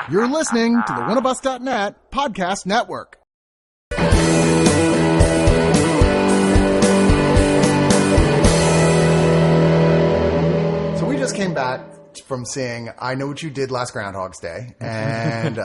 You're listening to the Oneofus.net podcast network. So we just came back from seeing I Know What You Did Last Groundhog's Day, and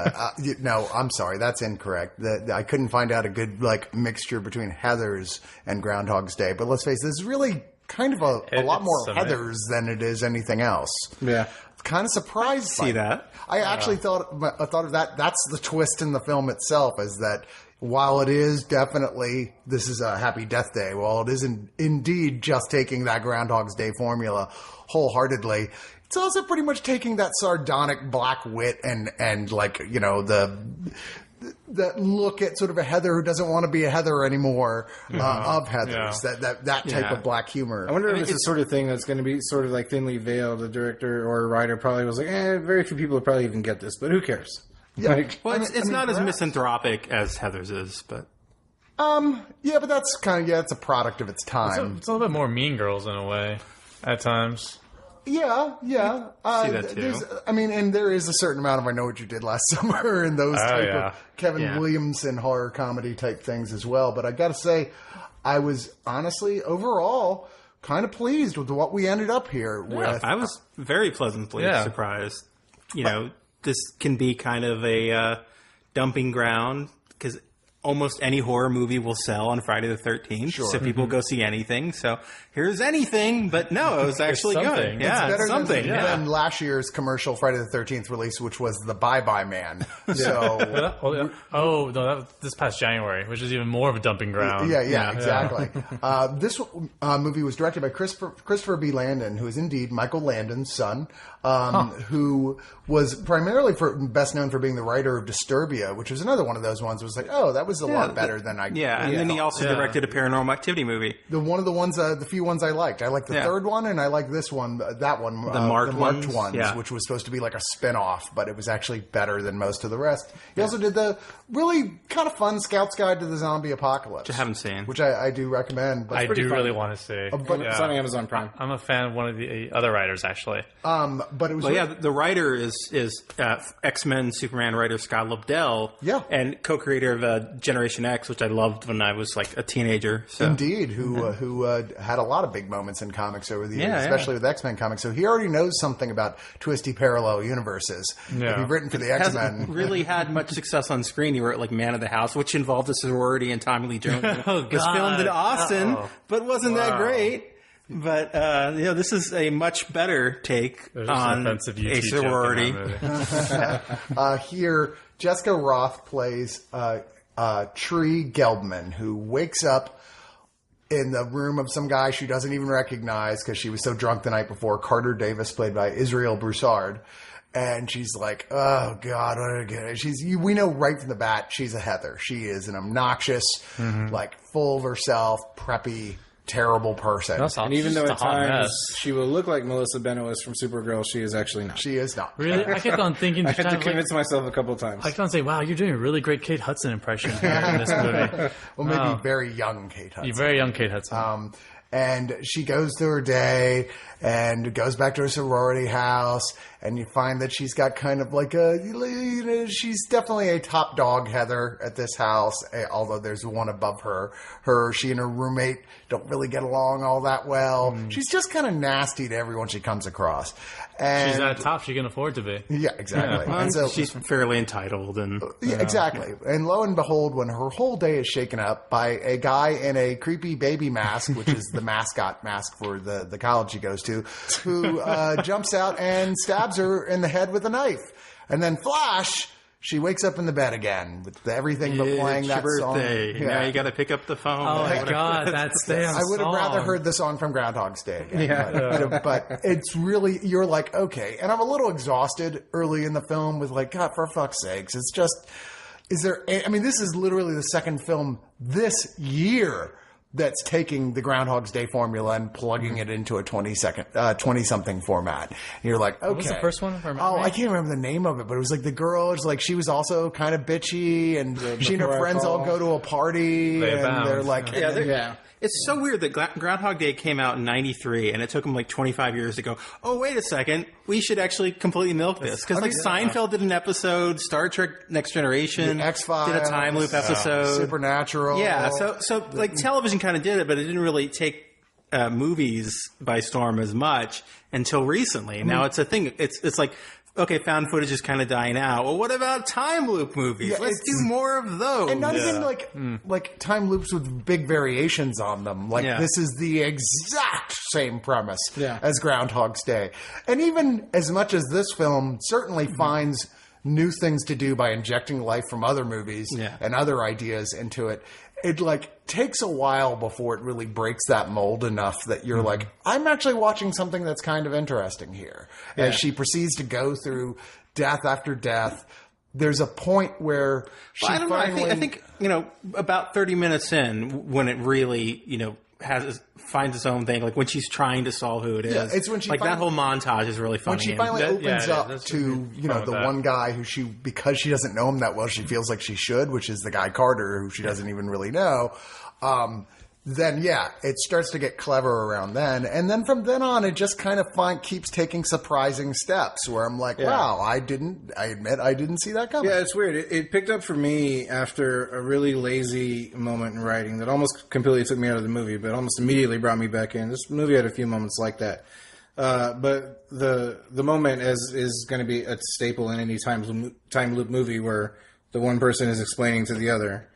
no, I'm sorry, that's incorrect. I couldn't find out a good mixture between Heathers and Groundhog's Day, but let's face it, this is really kind of a lot more Heathers than it is anything else. Yeah. Kind of surprised by that. I actually thought of that. That's the twist in the film itself, is that while it is definitely, this is a Happy Death Day, while it isn't indeed just taking that Groundhog's Day formula wholeheartedly, it's also pretty much taking that sardonic black wit and like, you know, that look at sort of a Heather who doesn't want to be a Heather anymore, of Heathers, that type of black humor. I wonder if it's the sort of thing that's going to be sort of like thinly veiled. The director or writer probably was like, very few people will probably even get this, but who cares? Yeah. It's not as misanthropic as Heather's is, but... yeah, but that's kind of, it's a product of its time. It's a little bit more Mean Girls in a way, at times. Yeah. See that too. And there is a certain amount of I Know What You Did Last Summer and those type of Kevin Williamson horror comedy type things as well. But I got to say, I was honestly, overall, kind of pleased with what we ended up here with. I was very pleasantly surprised. You know, this can be kind of a dumping ground because almost any horror movie will sell on Friday the 13th. Sure. So people go see anything. So here's anything, but no, it was actually good. Yeah, it's better something. than last year's commercial Friday the 13th release, which was the Bye Bye Man. So, this past January, which is even more of a dumping ground. Yeah, exactly. This movie was directed by Christopher B. Landon, who is indeed Michael Landon's son, who was primarily best known for being the writer of Disturbia, which was another one of those ones. It was like, that was a lot better than I. Yeah, and then he also directed a Paranormal Activity movie. One of the ones, the few ones I liked. I liked the third one, and I liked this one, that one, the marked ones, which was supposed to be like a spin-off, but it was actually better than most of the rest. He also did the really kind of fun Scout's Guide to the Zombie Apocalypse, which I haven't seen, which I do recommend. But I do really want to see. But it's on Amazon Prime. I'm a fan of one of the other writers, actually. But it was the writer is X-Men Superman writer Scott Lobdell, and co-creator of Generation X, which I loved when I was like a teenager. So. Indeed, who had a lot of big moments in comics over the years, especially with X-Men comics. So he already knows something about twisty parallel universes. Yeah. If you've written for the X-Men, hasn't really had much success on screen. You were like Man of the House, which involved a sorority, and Tommy Lee Jones was filmed in Austin, but wasn't that great. But this is a much better take on a sorority. Here, Jessica Roth plays Tree Gelbman, who wakes up in the room of some guy she doesn't even recognize because she was so drunk the night before. Carter Davis, played by Israel Broussard. And she's like, oh, God, what did I get? We know right from the bat she's a Heather. She is an obnoxious, full of herself, preppy, terrible person. And even though at times she will look like Melissa Benoist from Supergirl, she is actually not. She is not. Really? I kept on thinking... I had to convince myself a couple of times. I kept on saying, wow, you're doing a really great Kate Hudson impression in this movie. Well, maybe very young Kate Hudson. You're very young Kate Hudson. And she goes through her day and goes back to her sorority house, and you find that she's got kind of like she's definitely a top dog Heather at this house, although there's one above her. She and her roommate don't really get along all that well. She's just kind of nasty to everyone she comes across. And she's at a top she can afford to be. Yeah, exactly. Yeah. And so she's fairly entitled. Exactly. And lo and behold, when her whole day is shaken up by a guy in a creepy baby mask, which is the mascot mask for the college she goes to, who jumps out and stabs her in the head with a knife. And then flash... She wakes up in the bed again with everything but playing that birthday. song. Now you got to pick up the phone. Oh my God, that's damn I would have song. rather heard the song from Groundhog's Day again. But it's really, you're like, okay. And I'm a little exhausted early in the film with like, God, for fuck's sakes. It's just, this is literally the second film this year that's taking the Groundhog's Day formula and plugging it into a 20-something format. And you're like, okay. What was the first one? I can't remember the name of it, but it was like the girl, it's like she was also kind of bitchy, and she and her friends all go to a party, and they're like... It's so weird that Groundhog Day came out in 93 and it took them like 25 years to go, oh, wait a second, we should actually completely milk this. Because Seinfeld did an episode, Star Trek Next Generation X-Files, did a time loop episode. Supernatural. Yeah, so like television kind of did it, but it didn't really take movies by storm as much until recently. Now it's a thing. It's like, okay, found footage is kind of dying out. Well, what about time loop movies? Yeah, Let's do more of those. And not even like time loops with big variations on them. Like this is the exact same premise as Groundhog's Day. And even as much as this film certainly finds new things to do by injecting life from other movies and other ideas into it, it like takes a while before it really breaks that mold enough that you're like, I'm actually watching something that's kind of interesting here. As she proceeds to go through death after death, there's a point where she finally... I think, about 30 minutes in, when it really, finds its own thing, like when she's trying to solve who it is. Yeah, it's when she that whole montage is really funny. When she finally opens up to, the one guy who because she doesn't know him that well, she feels like she should, which is the guy Carter, who she doesn't even really know. Then it starts to get clever around then. And then from then on, it just kind of keeps taking surprising steps where I'm like, wow, I admit I didn't see that coming. Yeah, it's weird. It picked up for me after a really lazy moment in writing that almost completely took me out of the movie, but almost immediately brought me back in. This movie had a few moments like that. But the moment is going to be a staple in any time loop movie where the one person is explaining to the other.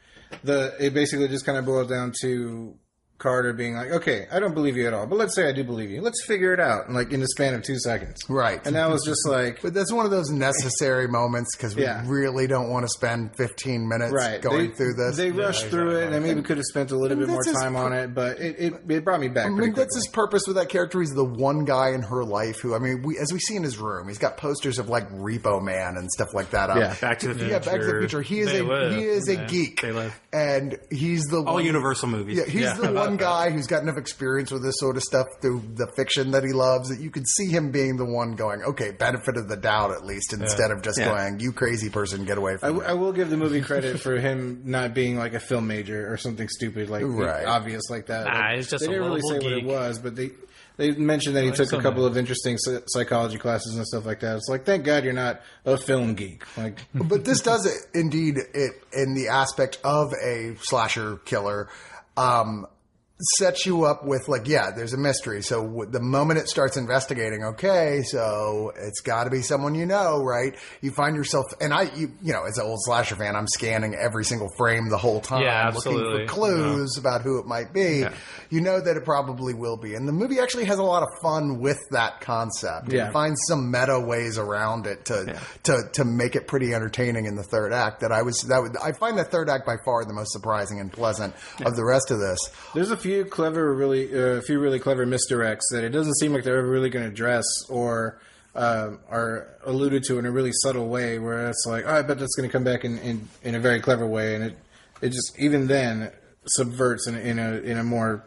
It basically just kind of boils down to Carter being like, okay, I don't believe you at all, but let's say I do believe you. Let's figure it out, like in the span of 2 seconds. Right. And that was just like... But that's one of those necessary moments because we really don't want to spend 15 minutes going through this. They rushed through it, and I maybe could have spent a little bit more time on it, but it brought me back pretty quickly. That's his purpose with that character. He's the one guy in her life who, as we see in his room, he's got posters of like Repo Man and stuff like that up. Yeah, Back to the Future. Yeah, Back to the Future. He is a geek. They live. And he's the all Universal movies. Yeah, he's the one guy who's got enough experience with this sort of stuff through the fiction that he loves that you could see him being the one going, okay, benefit of the doubt at least, instead of just going, you crazy person, get away from me. I will give the movie credit for him not being like a film major or something stupid, like obvious like that. It's just they didn't really say geek. what it was, but they mentioned that he took a couple of interesting psychology classes and stuff like that. It's like, thank God you're not a film geek. Like, but this does it indeed in the aspect of a slasher killer. Sets you up with there's a mystery. So the moment it starts investigating, okay, so it's got to be someone right? You find yourself, and as an old slasher fan, I'm scanning every single frame the whole time, looking for clues about who it might be. Yeah. You know that it probably will be, and the movie actually has a lot of fun with that concept. Yeah. It finds some meta ways around it to make it pretty entertaining in the third act. I find that third act by far the most surprising and pleasant of the rest of this. There's a few really clever misdirects that it doesn't seem like they're ever really going to address or are alluded to in a really subtle way where it's like, oh, I bet that's going to come back in a very clever way, and it just even then subverts in a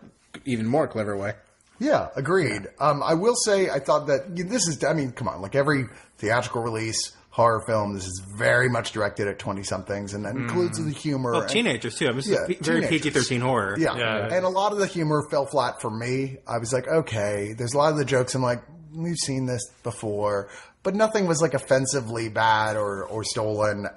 even more clever way. Yeah, agreed. I will say I thought that this is, come on, like every theatrical release horror film, this is very much directed at 20-somethings, and that includes the humor. Well, teenagers, too. This is very PG-13 horror. Yeah. And a lot of the humor fell flat for me. I was like, okay, there's a lot of the jokes I'm like, we've seen this before, but nothing was like offensively bad or stolen.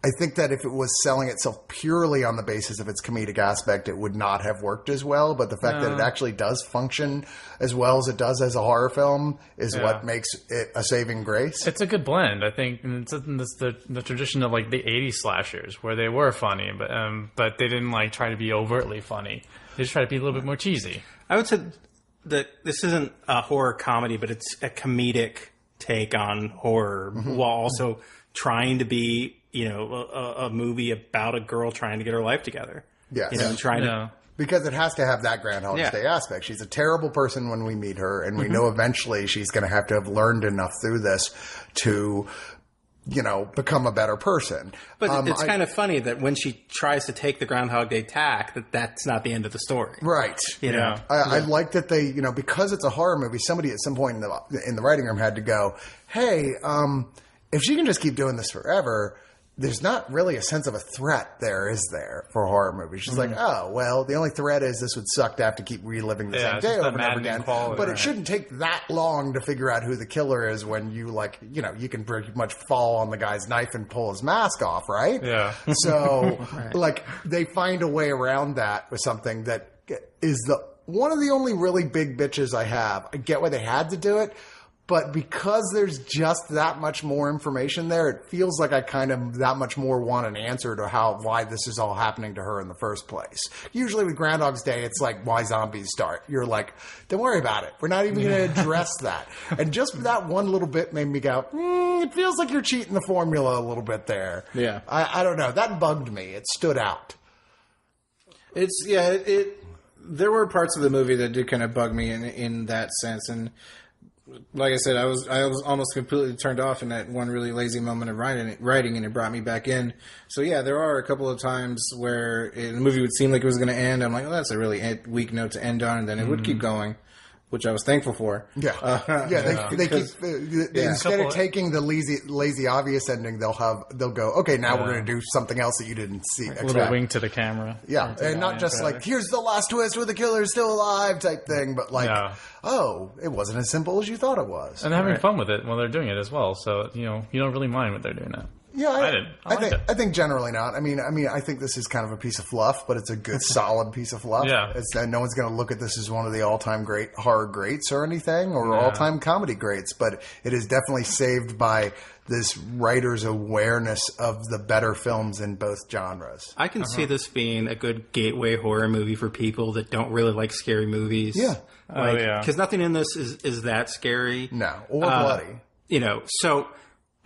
I think that if it was selling itself purely on the basis of its comedic aspect, it would not have worked as well. But the fact that it actually does function as well as it does as a horror film is what makes it a saving grace. It's a good blend, I think. And it's the tradition of like the 80s slashers where they were funny, but they didn't like try to be overtly funny. They just tried to be a little bit more cheesy. I would say that this isn't a horror comedy, but it's a comedic take on horror while also trying to be a movie about a girl trying to get her life together. Yes. Because it has to have that Groundhog Day aspect. She's a terrible person when we meet her, and we know eventually she's going to have learned enough through this to, become a better person. But it's kind of funny that when she tries to take the Groundhog Day tack, that's not the end of the story. Right. I like that they, because it's a horror movie, somebody at some point in the writing room had to go, hey, if she can just keep doing this forever, there's not really a sense of a threat there, is there, for horror movies? Just like, oh, well, the only threat is this would suck to have to keep reliving the same day over and over again. But it shouldn't take that long to figure out who the killer is when you, you can pretty much fall on the guy's knife and pull his mask off, right? Yeah. So, they find a way around that with something that is one of the only really big bitches I have. I get why they had to do it. But because there's just that much more information there, it feels like I kind of that much more want an answer to why this is all happening to her in the first place. Usually with Groundhog's Day, it's like why zombies start. You're like, don't worry about it. We're not even going to address that. And just that one little bit made me go, it feels like you're cheating the formula a little bit there. Yeah. I don't know. That bugged me. It stood out. There were parts of the movie that did kind of bug me in that sense, and like I said, I was almost completely turned off in that one really lazy moment of writing, and it brought me back in. So yeah, there are a couple of times where the movie would seem like it was going to end. I'm like, well, that's a really weak note to end on, and then it would keep going, which I was thankful for. Yeah, they keep instead of taking the lazy obvious ending, they'll go, okay, now we're going to do something else that you didn't see. A little wink to the camera. Yeah, and not just here's the last twist where the killer's still alive type thing, but oh, it wasn't as simple as you thought it was. And they're having fun with it while they're doing it as well, so you don't really mind what they're doing now. Yeah, I think generally not. I mean, I think this is kind of a piece of fluff, but it's a good, solid piece of fluff. Yeah, no one's going to look at this as one of the all-time great horror greats or anything, or all-time comedy greats. But it is definitely saved by this writer's awareness of the better films in both genres. I can see this being a good gateway horror movie for people that don't really like scary movies. Yeah, because nothing in this is that scary. No, or bloody. So.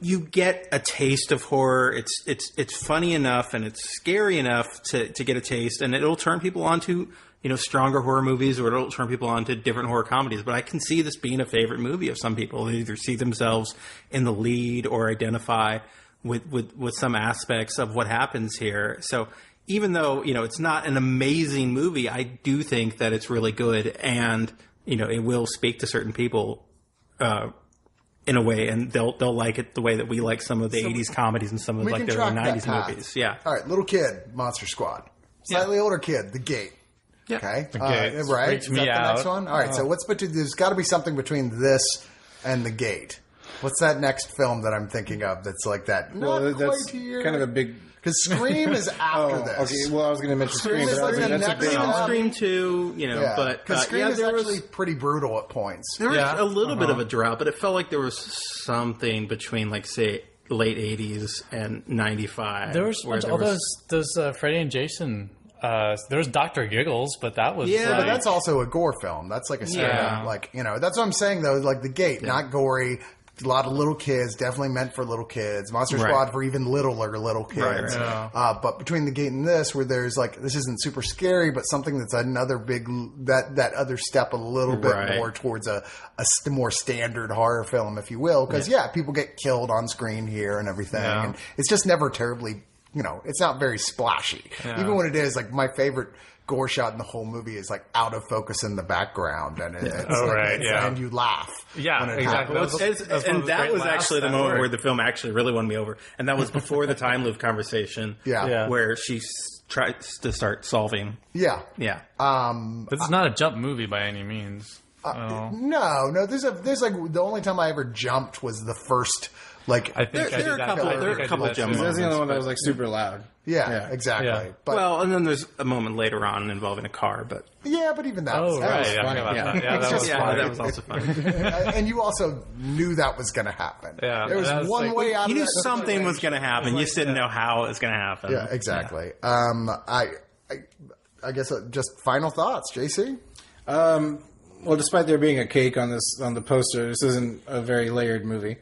You get a taste of horror. It's funny enough and it's scary enough to get a taste, and it'll turn people onto stronger horror movies, or it'll turn people onto different horror comedies. But I can see this being a favorite movie of some people. They either see themselves in the lead or identify with some aspects of what happens here. So even though it's not an amazing movie, I do think that it's really good, and it will speak to certain people. In a way, and they'll like it the way that we like some of the 80s comedies and some of the early 90s movies. Yeah. All right, little kid, Monster Squad. Slightly older kid, The Gate. Yeah. Okay. The Gate. Right? Is that the next one? All right, so there's got to be something between this and The Gate. What's that next film that I'm thinking of that's like that? That's kind of a big... Because Scream is after this. Okay, well, I was going to mention Scream, but that's a big Scream 2, but... Because Scream is actually pretty brutal at points. There was a little bit of a drought, but it felt like there was something between, say, late 80s and 95. There was those Freddy and Jason... there was Dr. Giggles, but that was... Yeah, but that's also a gore film. That's like a straight up, that's what I'm saying, though, like The Gate, not gory... A lot of little kids, definitely meant for little kids. Monster Squad for even little kids. Right. But between The Gate and this, where there's this isn't super scary, but something that's another big, that other step a little bit more towards a more standard horror film, if you will. Because, people get killed on screen here and everything. Yeah. And it's just never terribly, it's not very splashy. Yeah. Even when it is, my favorite gore shot in the whole movie is out of focus in the background, and and you laugh. Yeah, exactly. And that was actually the moment where the film actually really won me over, and that was before the time loop conversation. Where she tries to start solving. Yeah. But it's not a jump movie by any means. No. There's the only time I ever jumped was the first. There are a couple jump moments. That's the only one that was super loud. Yeah, exactly. Yeah. But, and then there's a moment later on involving a car, but even that. Oh, that right. was funny. That was also funny. And you also knew that was going to happen. Yeah, there was one way out. You knew something was going to happen. You just didn't know how it was going to happen. Yeah, exactly. Yeah. I guess just final thoughts, JC. Well, despite there being a cake on the poster, this isn't a very layered movie.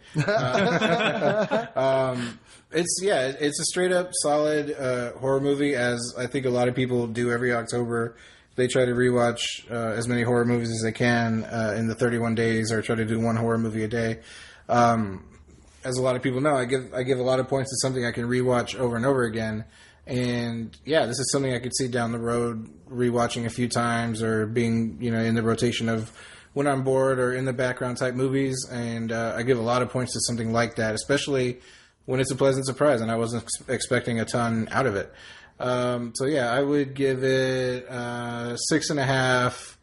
It's a straight up solid horror movie, as I think a lot of people do every October. They try to rewatch as many horror movies as they can in the 31 days, or try to do one horror movie a day. As a lot of people know, I give a lot of points to something I can rewatch over and over again. And this is something I could see down the road rewatching a few times, or being in the rotation of when I'm bored or in the background type movies. And I give a lot of points to something like that, especially when it's a pleasant surprise, and I wasn't expecting a ton out of it. So yeah, I would give it 6.5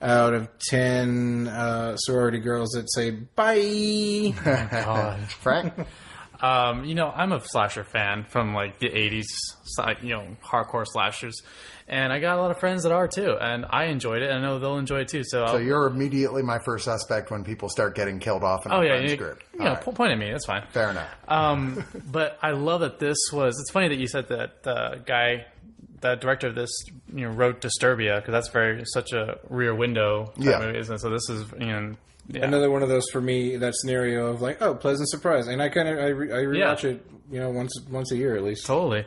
out of 10 sorority girls that say bye. God. Frank? I'm a slasher fan from like the 80s, hardcore slashers. And I got a lot of friends that are too. And I enjoyed it. And I know they'll enjoy it too. So you're immediately my first suspect when people start getting killed off in a friend's group. Point at me. That's fine. Fair enough. But I love that it's funny that you said that the guy, the director of this, wrote Disturbia, because that's such a Rear Window type movie, isn't it? So this is, another one of those for me, that scenario of like, oh, pleasant surprise. And I rewatch it, once a year at least. Totally.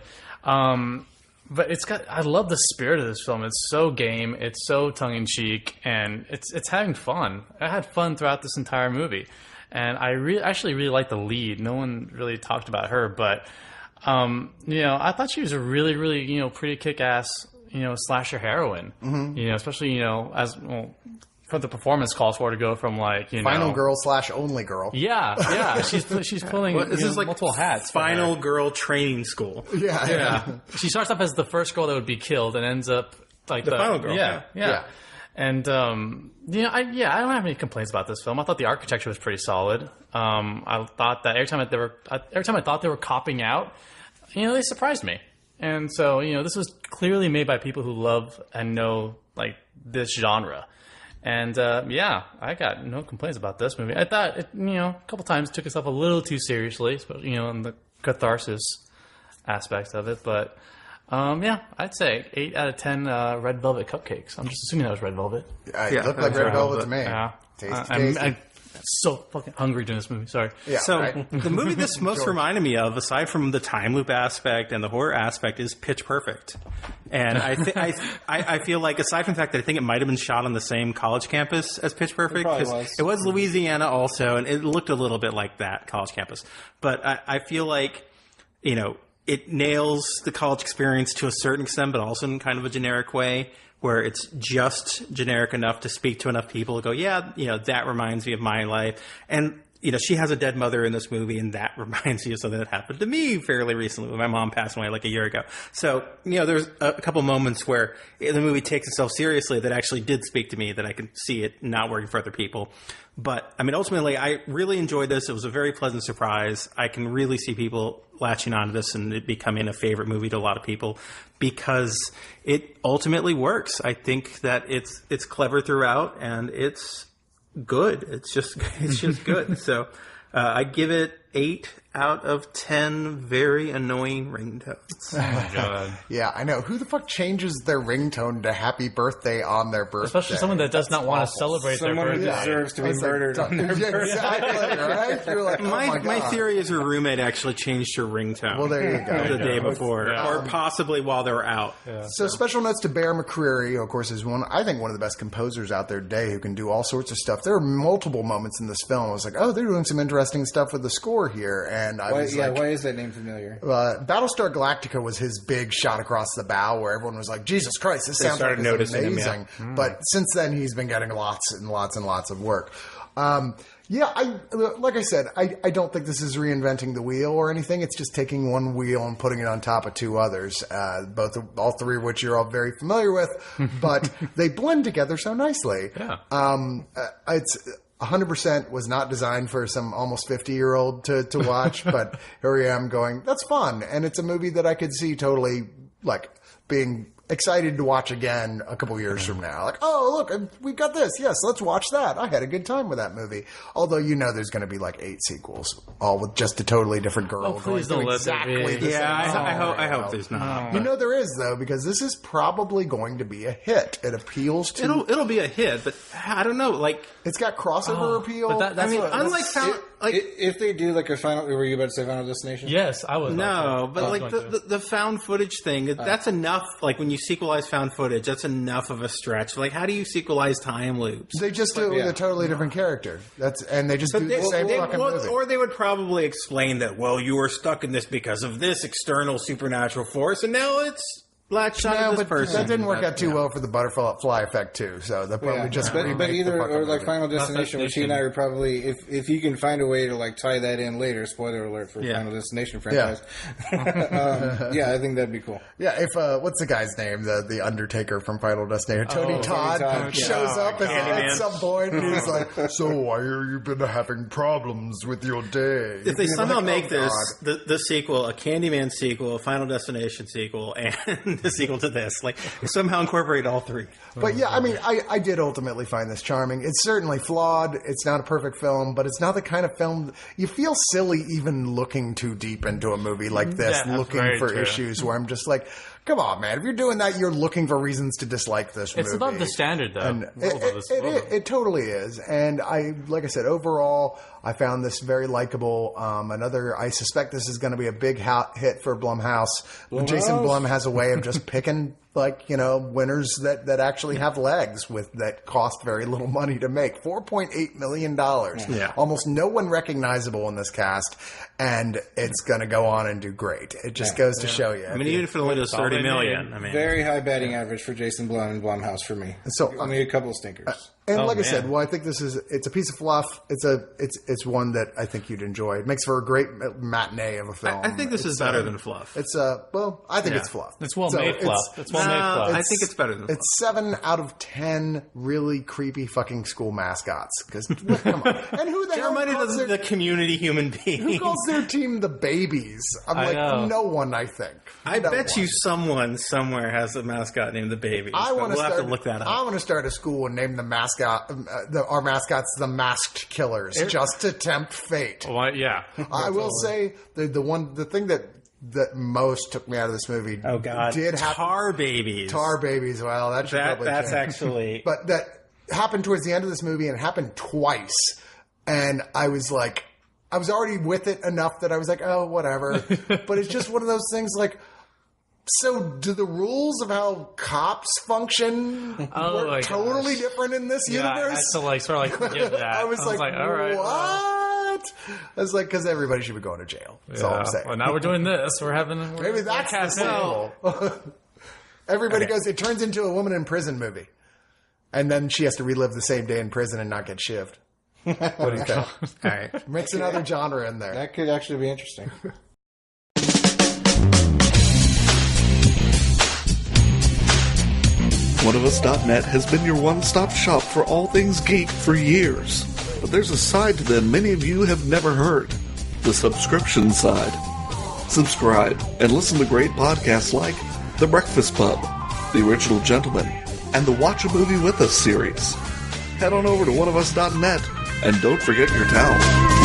But I love the spirit of this film. It's so game, it's so tongue-in-cheek, and it's having fun. I had fun throughout this entire movie. And I actually really like the lead. No one really talked about her, but, I thought she was a really, really, pretty kick-ass, slasher heroine. Mm-hmm. Especially, for the performance calls for her to go from like final girl / only girl. Yeah, she's pulling this is like multiple hats. Final girl training school. Yeah. She starts off as the first girl that would be killed, and ends up like the final girl. Yeah. And I don't have any complaints about this film. I thought the architecture was pretty solid. I thought that every time I thought they were copping out, they surprised me. And so this was clearly made by people who love and know like this genre. And, I got no complaints about this movie. I thought it, a couple times took itself a little too seriously, especially, in the catharsis aspects of it. But, I'd say 8 out of 10 red velvet cupcakes. I'm just assuming that was red velvet. It looked like red velvet to me. Yeah. Tasty. I'm so fucking hungry doing this movie. Sorry. Yeah, so right? The movie this most reminded me of, aside from the time loop aspect and the horror aspect, is Pitch Perfect. And I feel like, aside from the fact that I think it might have been shot on the same college campus as Pitch Perfect, it was Louisiana also, and it looked a little bit like that college campus. But I feel like, it nails the college experience to a certain extent, but also in kind of a generic way, where it's just generic enough to speak to enough people to go, that reminds me of my life. And, she has a dead mother in this movie, and that reminds me of something that happened to me fairly recently when my mom passed away like a year ago. So, there's a couple moments where the movie takes itself seriously that actually did speak to me, that I can see it not working for other people. But, ultimately, I really enjoyed this. It was a very pleasant surprise. I can really see people latching onto this and it becoming a favorite movie to a lot of people because it ultimately works. I think that it's clever throughout, and it's good. It's just good. So I give it 8 out of 10 very annoying ringtones. Oh my god! Yeah, I know. Who the fuck changes their ringtone to "Happy Birthday" on their birthday? Especially someone that does not want to celebrate their birthday. Someone who deserves to be murdered on their birthday. Exactly, right? You're like, my theory is her roommate actually changed her ringtone. Well, there you go. The day before, or possibly while they were out. Yeah. So special notes to Bear McCreary, who, of course, is one of the best composers out there today, who can do all sorts of stuff. There are multiple moments in this film. I was like, oh, they're doing some interesting stuff with the score here, and I was like, why is that name familiar? Battlestar Galactica was his big shot across the bow, where everyone was like, Jesus Christ, this sounds like it's amazing. But since then, he's been getting lots and lots and lots of work. Like I said, I don't think this is reinventing the wheel or anything. It's just taking one wheel and putting it on top of two others, all three of which you're all very familiar with, but they blend together so nicely. Yeah. It's 100% was not designed for some almost 50-year-old to watch, but here I am going, that's fun. And it's a movie that I could see totally like being excited to watch again a couple years from now. Like, oh, look, we got this. Yes, let's watch that. I had a good time with that movie. Although, there's going to be like 8 sequels, all with just a totally different girl. Oh, please don't let there be. I hope there's not. There is, though, because this is probably going to be a hit. It appeals to... It'll be a hit, but I don't know, like... It's got crossover appeal. But if they do like a final... Were you about to say Final Destination? Yes, I was. No, but the found footage thing, that's enough. Like, when you sequelize found footage, that's enough of a stretch. Like, how do you sequelize time loops? They just do it with a totally different character. And they just do the same fucking movie. Or they would probably explain that, well, you were stuck in this because of this external supernatural force, and now it's last shot of this person. That didn't work out too well for the butterfly effect too. So they'll probably just but remake either the or like movie. Final Destination, which he and I are probably if you can find a way to like tie that in later. Spoiler alert for Final Destination franchise. Yeah, I think that'd be cool. Yeah, if what's the guy's name? The Undertaker from Final Destination, Tony Todd shows up at some point, and he's like, "So I hear you've been having problems with your day." If they somehow make this the sequel, a Candyman sequel, a Final Destination sequel, and the sequel to this, like somehow incorporate all three. But yeah, I mean, I did ultimately find this charming. It's certainly flawed. It's not a perfect film, but it's not the kind of film you feel silly even looking too deep into a movie like this, looking for issues where I'm just like, come on, man. If you're doing that, you're looking for reasons to dislike this movie. It's above the standard, though. And it totally is. And like I said, overall, I found this very likable. I suspect this is going to be a big hit for Blumhouse. Jason Blum has a way of just picking winners that actually have legs that cost very little money to make. $4.8 million. Yeah. Almost no one recognizable in this cast, and it's going to go on and do great. It just goes to show you. I mean, even if it only does $30 million. I mean, very high batting average for Jason Blum and Blumhouse for me. So only a couple of stinkers. And I said, I think it's a piece of fluff. It's one that I think you'd enjoy. It makes for a great matinee of a film. I think this is better than fluff. I think it's fluff. It's well-made fluff. It's well-made fluff. I think it's better than fluff. It's 7 out of 10 really creepy fucking school mascots. Because come on, and who the hell calls the community human being? Who calls their team the Babies? No one. I think. I bet you someone somewhere has a mascot named the Babies. We'll have to look that up. I want to start a school and name the mascot. Our mascots the Masked Killers, just to tempt fate. Well, yeah. I will say the thing that most took me out of this movie. Oh God! Tar Babies. Tar Babies. Well, that's actually. But that happened towards the end of this movie, and it happened twice. And I was like, I was already with it enough that I was like, oh, whatever. But it's just one of those things like. So, do the rules of how cops function work totally different in this universe? I had to sort of forgive that. I was like, all right, what? I was like, because everybody should be going to jail. That's all I'm saying. Well, now we're doing this. Maybe that's the sequel. Everybody goes, it turns into a woman in prison movie. And then she has to relive the same day in prison and not get shivved. What do you think? All right. Mix another genre in there. That could actually be interesting. Oneofus.net has been your one-stop shop for all things geek for years. But there's a side to them many of you have never heard. The subscription side. Subscribe and listen to great podcasts like The Breakfast Pub, The Original Gentleman, and the Watch a Movie With Us series. Head on over to Oneofus.net and don't forget your towel.